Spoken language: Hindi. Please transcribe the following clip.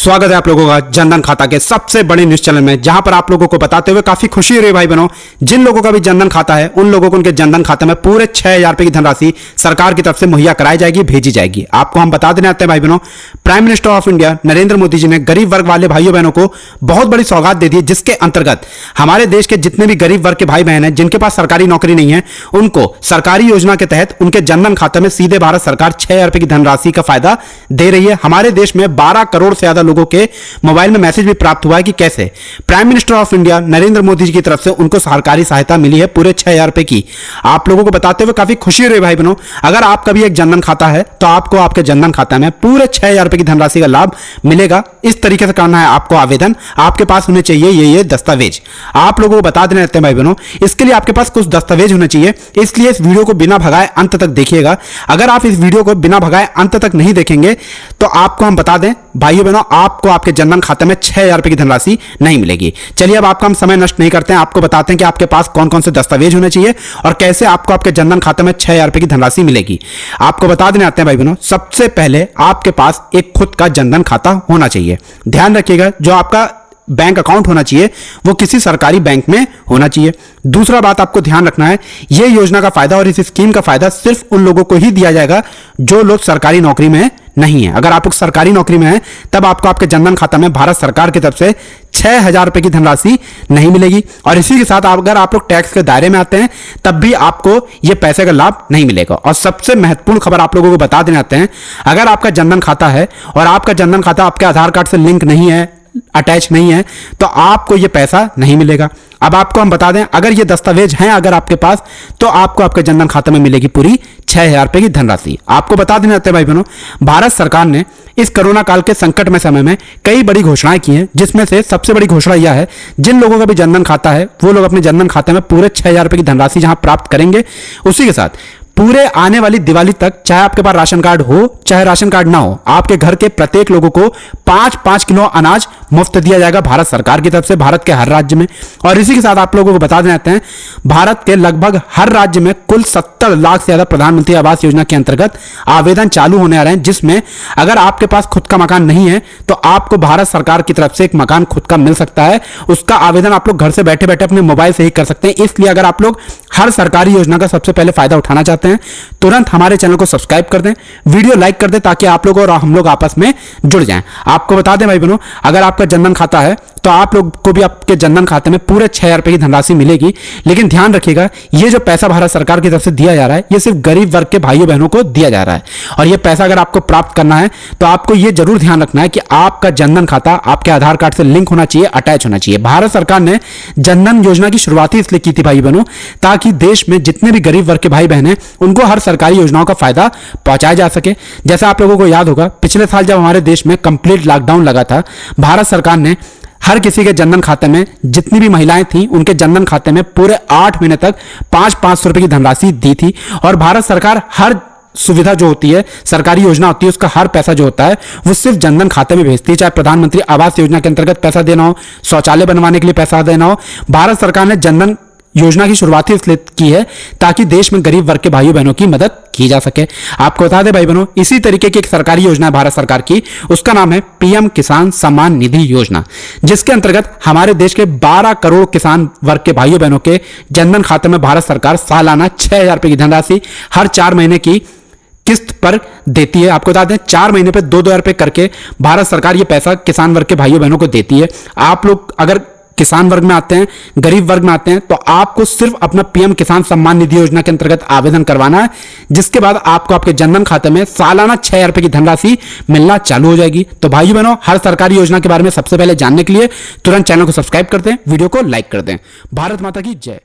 स्वागत है आप लोगों का जनधन खाता के सबसे बड़े न्यूज चैनल में, जहां पर आप लोगों को बताते हुए काफी खुशी हो रही है भाई बहनों। जिन लोगों का भी जनधन खाता है उन लोगों को उनके जनधन खाते में पूरे 6,000 रुपए की धनराशि सरकार की तरफ से मुहैया कराई जाएगी, भेजी जाएगी। आपको हम बता देना चाहते हैं भाई बहनों, prime minister of India Narendra Modi ji ने गरीब वर्ग वाले भाइयों बहनों को बहुत बड़ी सौगात दे दी है, जिसके अंतर्गत हमारे देश के जितने भी गरीब वर्ग के भाई बहन हैं जिनके पास सरकारी नौकरी नहीं है, उनको सरकारी योजना के तहत उनके जनधन खाते में सीधे भारत सरकार 6,000 रुपए की धनराशि का फायदा दे रही है। हमारे देश में 12 करोड़ से ज्यादा लोगों के मोबाइल में मैसेज भी प्राप्त हुआ है कि कैसे prime minister of India Narendra Modi ji की तरफ से उनको सरकारी सहायता मिली है पूरे 6,000 रुपए की। आप लोगों को बताते हुए काफी खुशी हो रही है भाई बहनों। अगर आपका भी एक जनधन खाता है तो आपको आपके जनधन खाता में पूरे 6,000 रुपए की धनराशि का लाभ मिलेगा। इस तरीके से करना है आपको आवेदन, आपके पास होने चाहिए ये दस्तावेज। आप लोगों को बता देना रहते हैं भाई बहनों, इसके लिए आपके पास कुछ दस्तावेज होने चाहिए, इसलिए इस वीडियो को बिना भगाए अंत तक देखिएगा। अगर आप इस वीडियो को बिना भगाए अंत तक नहीं देखेंगे तो आपको हम बता दें भाइयों बहनों, आपको आपके जनधन खाते में 6,000 रुपए की धनराशि नहीं मिलेगी। चलिए अब आपका हम समय नष्ट नहीं करते हैं, आपको बताते हैं कि आपके पास कौन कौन से दस्तावेज होने चाहिए और कैसे आपको आपके जनधन खाते में 6,000 रुपए की धनराशि मिलेगी। आपको बता देने आते हैं भाई बहनों, सबसे पहले आपके पास एक खुद का जनधन खाता होना चाहिए। ध्यान रखिएगा, जो आपका बैंक अकाउंट होना चाहिए वो किसी सरकारी बैंक में होना चाहिए। दूसरा बात आपको ध्यान रखना है, यह योजना का फायदा और इस स्कीम का फायदा सिर्फ उन लोगों को ही दिया जाएगा जो लोग सरकारी नौकरी में नहीं है। अगर आप लोग सरकारी नौकरी में हैं तब आपको आपके जनधन खाता में भारत सरकार की तरफ से 6,000 रुपए की धनराशि नहीं मिलेगी। और इसी के साथ अगर आप लोग टैक्स के दायरे में आते हैं तब भी आपको यह पैसे का लाभ नहीं मिलेगा। और सबसे महत्वपूर्ण खबर आप लोगों को बता देना चाहते हैं, अगर आपका जनधन खाता है और आपका जनधन खाता आपके आधार कार्ड से लिंक नहीं है, अटैच नहीं है, तो आपको यह पैसा नहीं मिलेगा। अब आपको हम बता दें, अगर ये दस्तावेज हैं अगर आपके पास, तो आपको आपके जनधन खाते में मिलेगी पूरी 6,000 रुपए की धनराशि। आपको बता देना चाहते हैं भाई बहनों, भारत सरकार ने इस कोरोना काल के संकट में समय में कई बड़ी घोषणाएं की हैं, जिसमें से सबसे बड़ी घोषणा यह है, जिन लोगों का भी जनधन खाता है वो लोग अपने जनधन खाते में पूरे 6,000 रुपए की धनराशि जहां प्राप्त करेंगे, उसी के साथ पूरे आने वाली दिवाली तक, चाहे आपके पास राशन कार्ड हो चाहे राशन कार्ड ना हो, आपके घर के प्रत्येक लोगों को 5-5 किलो अनाज मुफ्त दिया जाएगा भारत सरकार की तरफ से, भारत के हर राज्य में। और इसी के साथ आप लोगों को बता देते हैं, भारत के लगभग हर राज्य में कुल 70 लाख से ज्यादा प्रधानमंत्री आवास योजना के अंतर्गत आवेदन चालू होने आ रहे हैं, जिसमें अगर आपके पास खुद का मकान नहीं है तो आपको भारत सरकार की तरफ से एक मकान खुद का मिल सकता है। उसका आवेदन आप लोग घर से बैठे बैठे अपने मोबाइल से ही कर सकते हैं। इसलिए अगर आप लोग हर सरकारी योजना का सबसे पहले फायदा उठाना चाहते हैं, तुरंत हमारे चैनल को सब्सक्राइब कर दें, वीडियो लाइक कर दें, ताकि आप लोग और हम लोग आपस में जुड़ जाएं। आपको बता दें भाई बहनों, अगर आपका जनधन खाता है तो आप लोग को भी आपके जनधन खाते में पूरे 6,000 रुपए की धनराशि मिलेगी। लेकिन ध्यान रखिएगा, ये जो पैसा भारत सरकार की तरफ से दिया जा रहा है, ये सिर्फ गरीब वर्ग के भाइयों बहनों को दिया जा रहा है। और ये पैसा अगर आपको प्राप्त करना है तो आपको ये जरूर ध्यान रखना है कि आपका जनधन खाता आपके आधार कार्ड से लिंक होना चाहिए, अटैच होना चाहिए। भारत सरकार ने जनधन योजना की शुरुआत ही इसलिए की थी भाई बहनों, ताकि देश में जितने भी गरीब वर्ग के भाई बहन हैं उनको हर सरकारी योजनाओं का फायदा पहुंचाया जा सके। जैसा आप लोगों को याद होगा, पिछले साल जब हमारे देश में कंप्लीट लॉकडाउन लगा था, भारत सरकार ने हर किसी के जनधन खाते में, जितनी भी महिलाएं थी उनके जनधन खाते में पूरे 8 महीने तक 500 रुपए की धनराशि दी थी। और भारत सरकार हर सुविधा जो होती है, सरकारी योजना होती है, उसका हर पैसा जो होता है वो सिर्फ जनधन खाते में भेजती है। चाहे प्रधानमंत्री आवास योजना के अंतर्गत पैसा देना हो, शौचालय बनवाने के लिए पैसा देना हो, भारत सरकार ने जनधन योजना की शुरुआत ही इसलिए की है ताकि देश में गरीब वर्ग के भाइयों बहनों की मदद की जा सके। आपको बता दें भाई बहनों, इसी तरीके की एक सरकारी योजना है भारत सरकार की, उसका नाम है पीएम किसान सम्मान निधि योजना, जिसके अंतर्गत हमारे देश के 12 करोड़ किसान वर्ग के भाइयों बहनों के जनधन खाते में भारत सरकार सालाना 6,000 रुपए की धनराशि हर 4 महीने की किस्त पर देती है। आपको बता दें, 4 महीने पे 2-2 रुपए करके भारत सरकार ये पैसा किसान वर्ग के भाइयों बहनों को देती है। आप लोग अगर किसान वर्ग में आते हैं, गरीब वर्ग में आते हैं, तो आपको सिर्फ अपना पीएम किसान सम्मान निधि योजना के अंतर्गत आवेदन करवाना है, जिसके बाद आपको आपके जनधन खाते में सालाना 6,000 रुपए की धनराशि मिलना चालू हो जाएगी। तो भाइयों बहनों, हर सरकारी योजना के बारे में सबसे पहले जानने के लिए तुरंत चैनल को सब्सक्राइब कर दें, वीडियो को लाइक कर दें। भारत माता की जय।